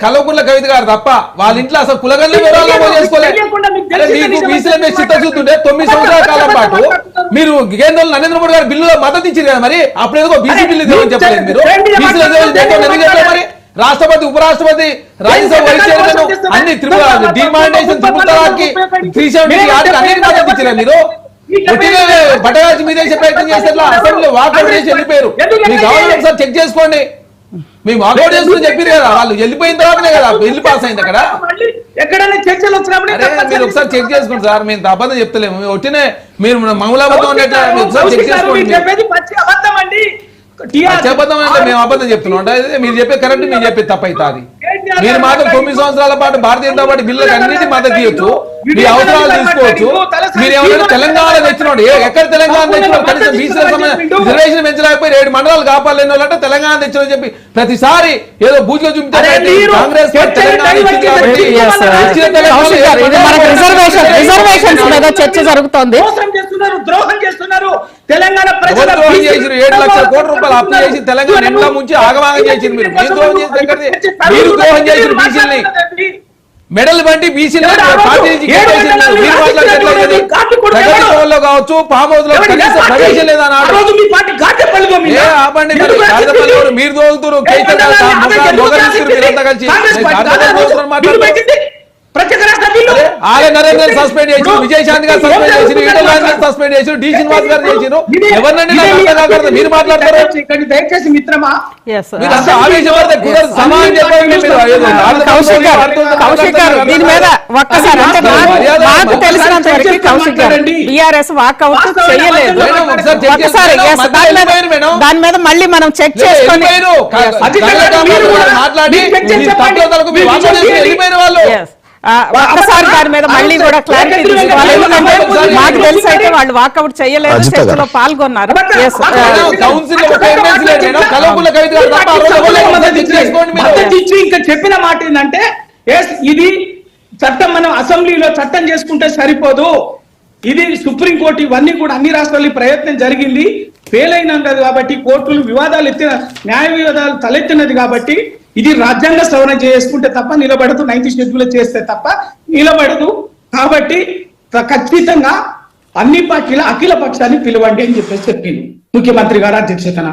కల్వకుంట్ల కవిత గారు తప్ప వాళ్ళ ఇంట్లో అసలు కులగల్ని వివరాలు చేసుకోలేదు. మీకు బీసీల మీద చిత్తశుద్ధి 9 సంవత్సరాల కాలం పాటు మీరు కేంద్రంలో నరేంద్ర మోడీ గారు బిల్లులో మద్దతు ఇచ్చారు కదా, మరి అప్పుడు ఏదో బీసీ బిల్లు ఇదేమని చెప్పలేదు మీరు. బీసీల మరి రాష్ట్రపతి ఉపరాష్ట్రపతి రాజ్యసభ వైస్ చైర్మన్ అన్ని డిమాండేషన్ త్రిపుల్ తలాక్కి 370 అన్నిటి మద్దతు ఇచ్చారా మీరు? బట్టరాజు మీద ప్రయత్నం చేస్తే అసెంబ్లీ వాకౌట్ చేసి వెళ్ళిపోయారు. మీ గవర్నమెంట్ సార్ చెక్ చేసుకోండి, మేము వాకౌట్ చేసుకుని చెప్పారు కదా, వాళ్ళు వెళ్ళిపోయిన తర్వాతనే కదా బిల్లు పాస్ అయింది అక్కడ. మీరు ఒకసారి చెక్ చేసుకోండి సార్, మేము అబద్ధం చెప్తలేము, ఒట్టినే మీరు మౌలాబద్ధం ఉండేట్లా ఒకసారి చెక్ చేసుకోండి. అబద్ధం అంటే మేము అబద్ధం చెప్తున్నాం అంటే మీరు చెప్పే కరెక్ట్, మేము చెప్పేది తప్పైతుంది. మీరు మాత్రం 9 సంవత్సరాల పాటు భారతీయ జనతా పార్టీ బిల్లులకు అన్నింటి మద్దతు ఇవ్వచ్చు, మీ అవసరాలు తీసుకోవచ్చు. మీరు ఏమైనా తెలంగాణ తెచ్చినోడు, ఎక్కడ తెలంగాణ తెచ్చినోడు కనీసం బీసీల రిజర్వేషన్ పెంచలేకపోయి 7 మండలాలు కాపాడలేని వాళ్ళంటే తెలంగాణ తెచ్చిన చెప్పి ప్రతిసారి ఏదో బూజులో చూపించారు. కాంగ్రెస్ తెలంగాణ ఇచ్చింది కాబట్టి చర్చ జరుగుతోంది. ద్రోహం చేస్తున్నారు తెలంగాణ ప్రజలు. 7 లక్షల కోట్ల రూపాయలు అప్పు చేసి తెలంగాణ ఎండ ముంచి ఆగమాగం చేసింది. మీరు ద్రోహం చేసి మీరు ద్రోహం చేసిన బీసీలని మెడల్ బండి బీసీలో కావచ్చు, పామ్ హౌస్ లో ప్రవేశం లేదా ఆపండి. మీరు తోలుతున్నారు మీరంతా కలిసి ఆలయ నరేంద్ర సస్పెండ్ చేసి, విజయశాంతి గారు సస్పెండ్ చేసి, ఈటల రాజేంద్ర సస్పెండ్ చేసి, డి శ్రీనివాస్ గారు చేసిరు. ఎవరినండి మీరు మాట్లాడతారు? దయచేసి మిత్రమా ఆవేశపడితే కుదరదు. సమానం చెప్పండి. కౌశిక్ గారు దీని మీద ఒక్కసారి అంటే నాకు తెలిసినంత వరకు కౌశిక్ గారు టీఆర్ఎస్ వాకౌట్ చేయలేదు. ఒక్కసారి దాని మీద మళ్ళీ మనం చెక్ చేసుకొని మాట్లాడి ఒక్కసారి దాని మీద మళ్ళీ కూడా క్లారిటీ తీసుకోవాలి. ఎందుకంటే మాకు తెలిసి అయితే వాళ్ళు వాకౌట్ చేయలేదు, చర్చలో పాల్గొన్నారు. ఇంకా చెప్పిన మాట ఏంటంటే ఇది చట్టం మనం అసెంబ్లీలో చట్టం చేసుకుంటే సరిపోదు, ఇది సుప్రీంకోర్టు ఇవన్నీ కూడా అన్ని రాష్ట్రాల్లో ప్రయత్నం జరిగింది, ఫెయిల్ అయినది కాబట్టి కోర్టులు వివాదాలు న్యాయ వివాదాలు తలెత్తినది కాబట్టి ఇది రాజ్యాంగ సవరణ చేసుకుంటే తప్ప నిలబడదు, 9th షెడ్యూల్ చేస్తే తప్ప నిలబడదు. కాబట్టి ఖచ్చితంగా అన్ని పార్టీల అఖిల పక్షాన్ని పిలవండి అని చెప్పేసి చెప్పింది ముఖ్యమంత్రి గారు అధ్యక్షతన.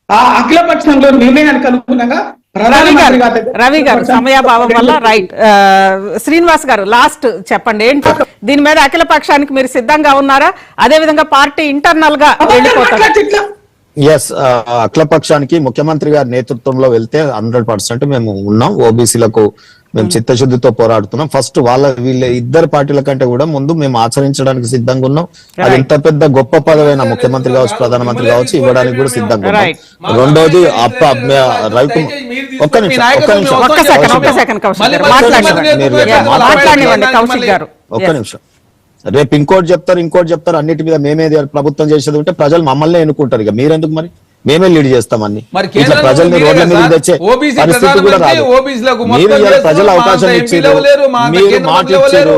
ఆ అఖిల పక్షంలో నిర్ణయానికి అనుగుణంగా రవి గారు సమయాభావం వల్ల రైట్. శ్రీనివాస్ గారు లాస్ట్ చెప్పండి ఏంటి దీని మీద? అఖిల పక్షానికి మీరు సిద్ధంగా ఉన్నారా? అదే విధంగా పార్టీ ఇంటర్నల్ గా వెళ్ళిపోతారు? అఖిల పక్షానికి ముఖ్యమంత్రి గారి నేతృత్వంలో వెళ్తే 100% మేము ఉన్నాం. ఓబీసీలకు మేము చిత్తశుద్ధితో పోరాడుతున్నాం. ఫస్ట్ వీళ్ళ ఇద్దరు పార్టీల కంటే కూడా ముందు మేము ఆచరించడానికి సిద్ధంగా ఉన్నాం. అది ఎంత పెద్ద గొప్ప పదవైన ముఖ్యమంత్రి కావచ్చు, ప్రధానమంత్రి కావచ్చు, ఇవ్వడానికి కూడా సిద్ధంగా ఉన్నాం. రెండోది ఒక్క నిమిషం, రేపు ఇంకోటి చెప్తారు అన్నిటి మీద మేమేది ప్రభుత్వం చేసేది ఉంటే ప్రజలు మమ్మల్ని ఎన్నుకుంటారు. ఇక మీరెందుకు మరి? మేమే లీడ్ చేస్తామని ఇట్లా ప్రజల్ని రోడ్ల మీద తెచ్చే పరిస్థితి కూడా రాదు. మీరు ప్రజల అవకాశం ఇచ్చారు, మీరు మాట ఇచ్చారు.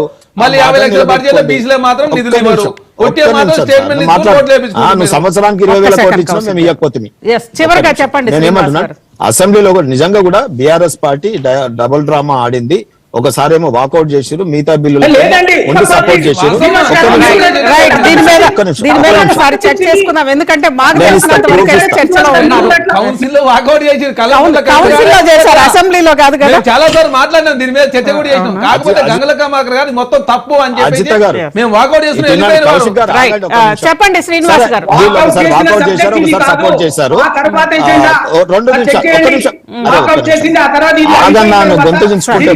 నువ్వు సంవత్సరానికి 20,000 కోట్లు ఇచ్చినా మేము ఇవ్వకపోతే నేనేమంటున్నా, అసెంబ్లీలో కూడా నిజంగా కూడా బీఆర్ఎస్ పార్టీ డబుల్ డ్రామా ఆడింది. ఒకసారి ఏమో వాకౌట్ చేసారు, మిగతా బిల్లులు సపోర్ట్ చేసారు. ఎందుకంటే అసెంబ్లీలో కాదు కదా, చాలా సార్లు మాట్లాడినాం దీని మీద, చర్చ కూడా చేసినాం. కాకపోతే గంగల కమాకర్ గారు మొత్తం తప్పు అని చెప్పి మేము వాకౌట్ చేస్తున్నాం. చెప్పండి శ్రీనివాస్ గారు. సపోర్ట్ చేశారు. గొంతు దించుకుంటే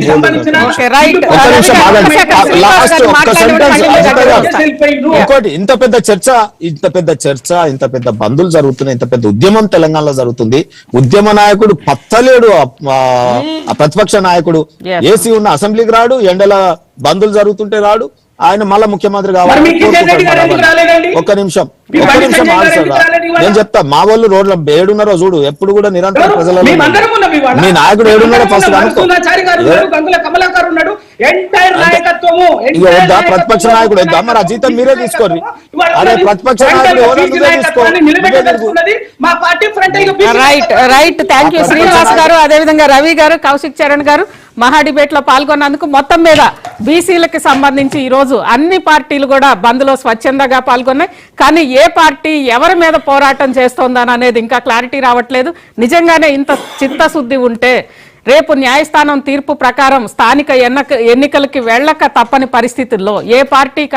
ఇంకోటి, ఇంత పెద్ద చర్చ ఇంత పెద్ద బంధులు జరుగుతున్నాయి, ఇంత పెద్ద ఉద్యమం తెలంగాణలో జరుగుతుంది. ఉద్యమ నాయకుడు పత్తలేడు, ప్రతిపక్ష నాయకుడు ఏసీ ఉన్న అసెంబ్లీకి రాడు, ఎండల బంధులు జరుగుతుంటే రాడు, ఆయన మళ్ళా ముఖ్యమంత్రి మరి కావాలని మీ కిషన్ రెడ్డి గారు ఎందుకు కోరుకుంటాడు. రాలేదండి? ఒక్క నిమిషం మీ ఒక్క బండి నిమిషం సంజయ్ గారు ఆన్సర్ ఎందుకు రాలేదు ఇవాళ? నేను చెప్తా. మా వాళ్ళు రోడ్ల ఏడున్నారో చూడు, ఎప్పుడు కూడా నిరంతరం ఎవరు? ప్రజలలో మేమందరం ఉన్నాం ఇవాళ. మీ నాయకుడు ఏడున్నారో ఫస్ట్ మేమందరం అనుకో. ఉన్నాం. చారి గారు ఉన్నారు, గంగుల కమలాకర్ ఉన్నాడు, ఎంటైర్ నాయకత్వము ఇక వద్దా ప్రతిపక్ష నాయకుడు వద్దా? మరి ఆ జీతం మీరే తీసుకోండి. అరే ప్రతిపక్ష నాయకుడు ఎవరో నువ్వే తీసుకో. నిలబెట్టుకున్నది మా party front right thank you Srinivas గారు, అదేవిధంగా రవి గారు, కౌశిక్ చరణ్ గారు మహా డిబేట్ లో పాల్గొన్నందుకు. మొత్తం మీద బీసీలకు సంబంధించి ఈ రోజు అన్ని పార్టీలు కూడా బంద్ లో స్వచ్ఛందంగా పాల్గొన్నాయి. కానీ ఏ పార్టీ ఎవరి మీద పోరాటం చేస్తోందని అనేది ఇంకా క్లారిటీ రావట్లేదు. నిజంగానే ఇంత చిత్తశుద్ధి ఉంటే రేపు న్యాయస్థానం తీర్పు ప్రకారం స్థానిక ఎన్నికలకి వెళ్ళక తప్పని పరిస్థితుల్లో ఏ పార్టీకి